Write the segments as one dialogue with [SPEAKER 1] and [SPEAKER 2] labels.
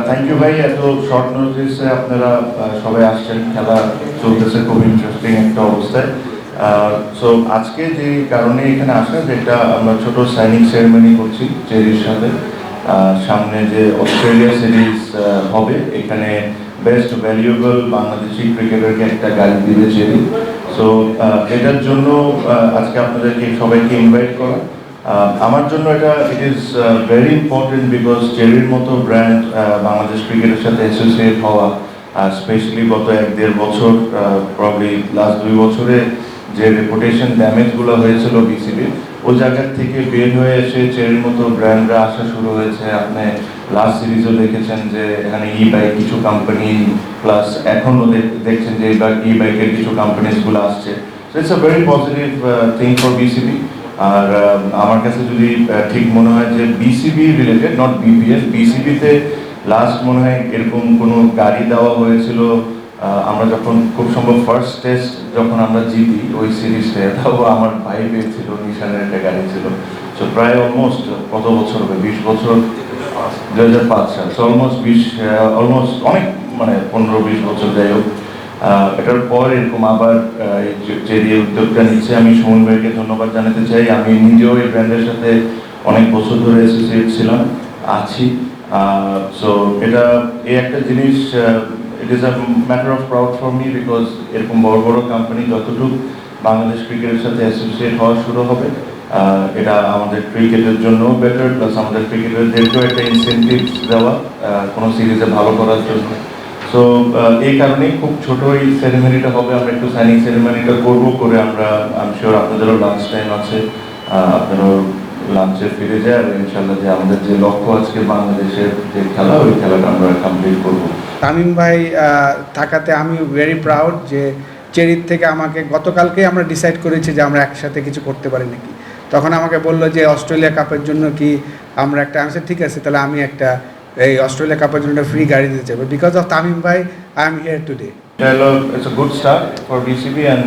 [SPEAKER 1] Thank you ভাই, এত short নোটিসে আপনারা সবাই আসছেন, খেলা চলতেছে খুব ইন্টারেস্টিং একটা অবস্থায়। সো আজকে যে কারণে এখানে আসা, যেটা আমরা ছোট সাইনিং সেরেমনি করছি চেরির সাথে। সামনে যে অস্ট্রেলিয়া সিরিজ হবে, এখানে বেস্ট ভ্যালুয়েবল বাংলাদেশি ক্রিকেটারকে একটা গাড়ি দিবে চেরি। সো এটার জন্য আজকে আপনাদেরকে সবাইকে ইনভাইট করা। আমার জন্য এটা it is very important, because চেরির মতো ব্র্যান্ড বাংলাদেশ ক্রিকেটের সাথে অ্যাসোসিয়েট হওয়া, স্পেশালি গত 1-1.5 বছর, প্রবলি লাস্ট 2 বছরে যে রেপুটেশন ড্যামেজগুলো হয়েছিল বিসিবির, ওই জায়গার থেকে বের হয়ে এসে চেরির মতো ব্র্যান্ডরা আসা শুরু হয়েছে। আপনি লাস্ট সিরিজও দেখেছেন যে এখানে ই বাইক কিছু কোম্পানি, প্লাস এখনও দেখছেন যে এবার ই বাইকের কিছু কোম্পানিজগুলো আসছে। So it's a very positive thing for BCB. আর আমার কাছে যদি ঠিক মনে হয় যে বিসিবি রিলেটেড, নট বিপিএল, বিসিবিতে লাস্ট মনে হয় এরকম কোনো গাড়ি দেওয়া হয়েছিল আমরা যখন খুব সম্ভব ফার্স্ট টেস্ট যখন আমরা জিতি ওই সিরিজটা, তাও আমার ভাই পেয়েছিল, নিশানের একটা গাড়ি ছিল। সো প্রায় অলমোস্ট কত বছর হবে, 20 বছর, 2005 সাল, সো অলমোস্ট অনেক, মানে 15-20 বছর যাই হোক। এটার পর এরকম আবার যে উদ্যোগটা নিচ্ছে, আমি সুমন ভাইকে ধন্যবাদ জানাতে চাই। আমি নিজেও এই ব্র্যান্ডের সাথে অনেক বছর ধরে অ্যাসোসিয়েট ছিলাম, আছি। সো এটা এই একটা জিনিস, it is a matter of proud for me, because এরকম বড় বড় কোম্পানি যতটুকু বাংলাদেশ ক্রিকেটের সাথে অ্যাসোসিয়েট হওয়া শুরু হবে, এটা আমাদের ক্রিকেটের জন্য বেটার, প্লাস আমাদের ক্রিকেটারদেরকেও একটা ইনসেন্টিভ দেওয়া কোনো সিরিজে ভালো করার জন্য। সো এই কারণেই খুব ছোট এই সেরেমনিটা হবে, আমরা একটু সাইনিং সেরেমনিটা করবো, করে আমরা আমি শিওর আপনাদেরও লাঞ্চ টাইম আছে, আপনারাও লাঞ্চে ফিরে যায়, আর ইনশাল্লাহ যে আমাদের যে লক্ষ্য আজকে বাংলাদেশের যে খেলা, ওই খেলাটা আমরা কমপ্লিট করবো।
[SPEAKER 2] তামিম ভাই থাকাতে আমি ভেরি প্রাউড যে চেরির থেকে আমাকে গতকালকে আমরা ডিসাইড করেছি যে আমরা একসাথে কিছু করতে পারি নাকি। তখন আমাকে বললো যে অস্ট্রেলিয়া কাপের জন্য কি আমরা একটা আনসার, ঠিক আছে তাহলে আমি একটা এই অস্ট্রেলিয়া কাপের জন্য ফ্রি গাড়ি দিতে চাইবো, বিকজ অফ তামিম ভাই I am here today.
[SPEAKER 1] It's a good start for BCB, and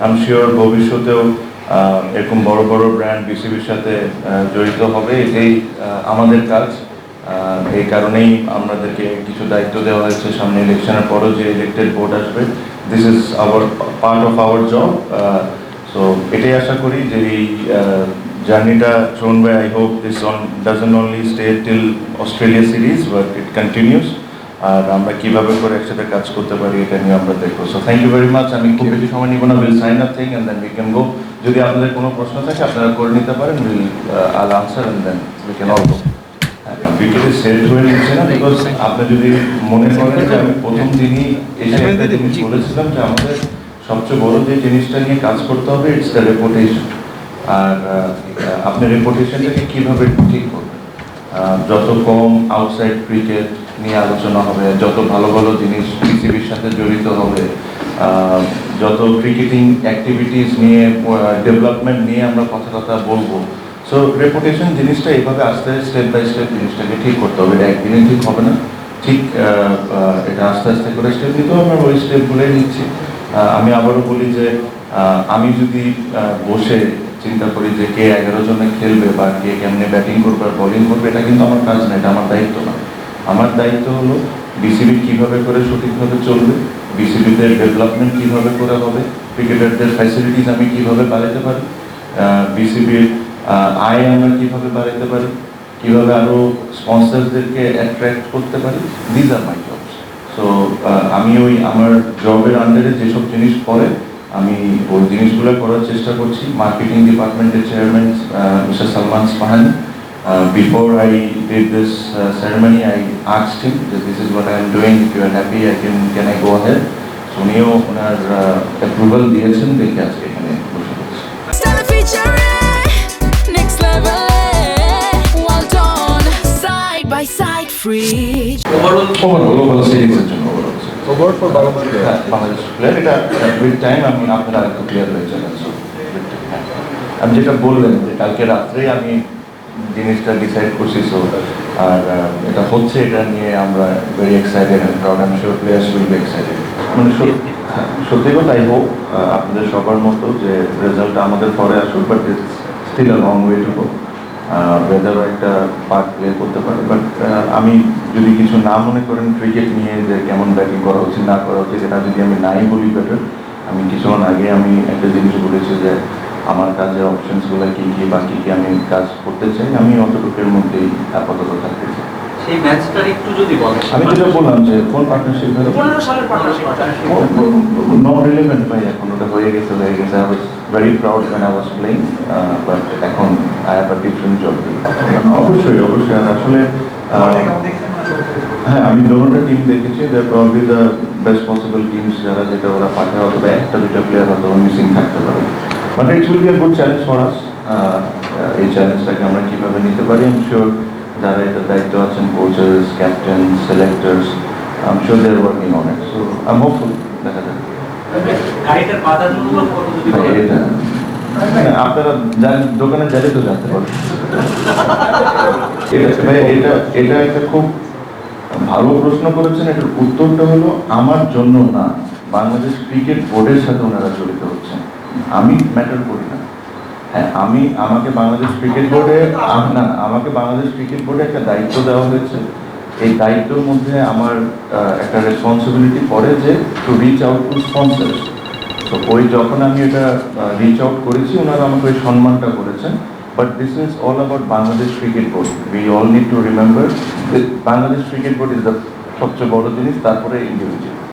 [SPEAKER 1] I am sure ভবিষ্যতেও এরকম বড় বড় ব্র্যান্ড বিসিবির সাথে জড়িত হবে। এটাই আমাদের কাজ। এই কারণেই আমাদেরকে কিছু দায়িত্ব দেওয়া হয়েছে, সামনে ইলেকশনের পরও যে ইলেক্টেড বোর্ড আসবে, this is our part of our job. So এটাই আশা করি যে এই জার্নিটা শোন ভাই, I hope this doesn't only stay till Australia series, but it continues. আর আমরা কিভাবে করে একসাথে কাজ করতে পারি এটা নিয়ে আমরা দেখবো। So thank you very much. আমি খুব বেশি সময় নিব না, will sign up thing and then we can go. যদি আপনাদের কোনো প্রশ্ন থাকে আপনারা করে নিতে পারেন, will all answer and then we can all go. বিকেলে সেট হয়ে নিচ্ছে না, বিকজ আপনি যদি মনে করেন যে আমি প্রথম দিনই এসে একটা জিনিস বলেছিলাম যে আমাদের সবচেয়ে বড় যে জিনিসটা নিয়ে কাজ করতে হবে, ইটস দ্য রেপুটেশন। আর আপনার রেপুটেশনটাকে কীভাবে ঠিক করবেন, যত কম আউটসাইড ক্রিকেট নিয়ে আলোচনা হবে, যত ভালো ভালো জিনিস বিসিবির সাথে জড়িত হবে, যত ক্রিকেটিং অ্যাক্টিভিটিস নিয়ে, ডেভেলপমেন্ট নিয়ে আমরা কথা বলবো। সো রেপুটেশন জিনিসটা এইভাবে আস্তে স্টেপ বাই স্টেপ জিনিসটাকে ঠিক করতে হবে, এটা একদিনে ঠিক হবে না, ঠিক এটা আস্তে আস্তে করে স্টেপ নিতে হবে, আমরা ওই স্টেপগুলোই নিচ্ছি। আমি আবারও বলি যে আমি যদি বসে চিন্তা করি যে কে 11 জনে খেলবে বা কে কেমনে ব্যাটিং করবে আর বোলিং করবে, এটা কিন্তু আমার কাজ না, এটা আমার দায়িত্ব না। আমার দায়িত্ব হলো বিসিবি কীভাবে করে সঠিকভাবে চলবে, বিসিবিদের ডেভেলপমেন্ট কীভাবে করে হবে, ক্রিকেটারদের ফ্যাসিলিটিস আমি কীভাবে বাড়াতে পারি, বিসিবির আয় আমরা কীভাবে বাড়াতে পারি, কীভাবে আরও স্পন্সারদেরকে অ্যাট্রাক্ট করতে পারি, these are my jobs. So আমি ওই আমার জবের আন্ডারে যেসব জিনিস পড়ে আমি ওই জিনিসগুলো করার চেষ্টা করছি। মার্কেটিং ডিপার্টমেন্টের chairman mister Salman Ispahani, before I did this ceremony, I asked him that this is what I am doing, if you are happy can I go ahead. So উনিও ওনার অ্যাপ্রুভাল দিয়েছেন, দেখে আজকে এখানে বসে পড়ছি। ওভারঅল সিরিজের জন্য বাংলাদেশ প্লেয়ার, এটা উইথ টাইম আমি আপনারা আরেকটু ক্লিয়ার হয়ে যাবেন। আমি যেটা বললেন যে কালকে রাত্রেই আমি জিনিসটা ডিসাইড করছি, সো আর এটা হচ্ছে, এটা নিয়ে আমরা ভেরি এক্সাইটেড অ্যান্ড প্রাউড। আমি sure players will be excited. মানে সত্যি কথা, আই হোপ আপনাদের সবার মতো যে রেজাল্ট আমাদের পরে আসুক, but it's still a long way to go. ওয়েদারও একটা পার্ট প্লে করতে পারে। বাট আমি যদি কিছু না মনে করেন ক্রিকেট নিয়ে যে কেমন ব্যাটিং করা উচিত না করা উচিত, এটা যদি আমি নাই বলি বেটার। আমি কিছুক্ষণ আগে আমি একটা জিনিস বলেছি যে আমার কাজের অপশনসগুলো কী কী বা কী কী আমি কাজ করতে চাই, আমি অতটুকুর মধ্যেই আপাতত থাকতে চাই।
[SPEAKER 3] সেই ম্যাচটার একটু যদি বলেন।
[SPEAKER 1] আমি যেটা বললাম যে কোন পার্টনারশিপ
[SPEAKER 3] 15 সালের পার্টনারশিপ।
[SPEAKER 1] নট রিলেভেন্ট ভাই, এখন ওটা হয়ে গেছে। I was very proud when I was playing, but এখন I have a different job. অবশ্যই অবশ্যই। আর আসলে হ্যাঁ, আমি দোনোটা টিম দেখেছি। They are probably the best possible teams, যারা যেটা ওরা পাঠায়, অথবা একটা দুটা প্লেয়ার হয়তো মিসিং থাকতে পারে। But it will be a good challenge for us. এই চ্যালেঞ্জটাকে আমরা কীভাবে নিতে পারি, আই এম শিওর যারা এটা দায়িত্ব আছেন, coaches, captain, selectors, I am sure they are working on it. So I am hopeful, দেখা যাবে।
[SPEAKER 3] গাড়িটার বাজার মূল্য কত যদি
[SPEAKER 1] ভাই,
[SPEAKER 3] বলেন?
[SPEAKER 1] এটা আপনারা দোকানে গেলে তো জানতে পারবেন। এটা একটা খুব ভালো প্রশ্ন করেছেন। এটার উত্তরটা হলো আমার জন্য না, বাংলাদেশ ক্রিকেট বোর্ডের সাথে ওনারা জড়িত হচ্ছেন। আমি ম্যাটার করি না। হ্যাঁ, আমাকে বাংলাদেশ ক্রিকেট বোর্ডে আমাকে বাংলাদেশ ক্রিকেট বোর্ডে একটা দায়িত্ব দেওয়া হয়েছে। এই দায়িত্বের মধ্যে আমার একটা রেসপন্সিবিলিটি পড়ে যে to reach out to sponsors. তো যখন আমি এটা রিচ আউট করেছি, ওনারা আমাকে ওই সম্মানটা করেছেন। But this is all about Bangladesh cricket board. We all need to remember Bangladesh cricket board is the সবচেয়ে বড় জিনিস, তারপরে ইন্ডিভিজুয়াল।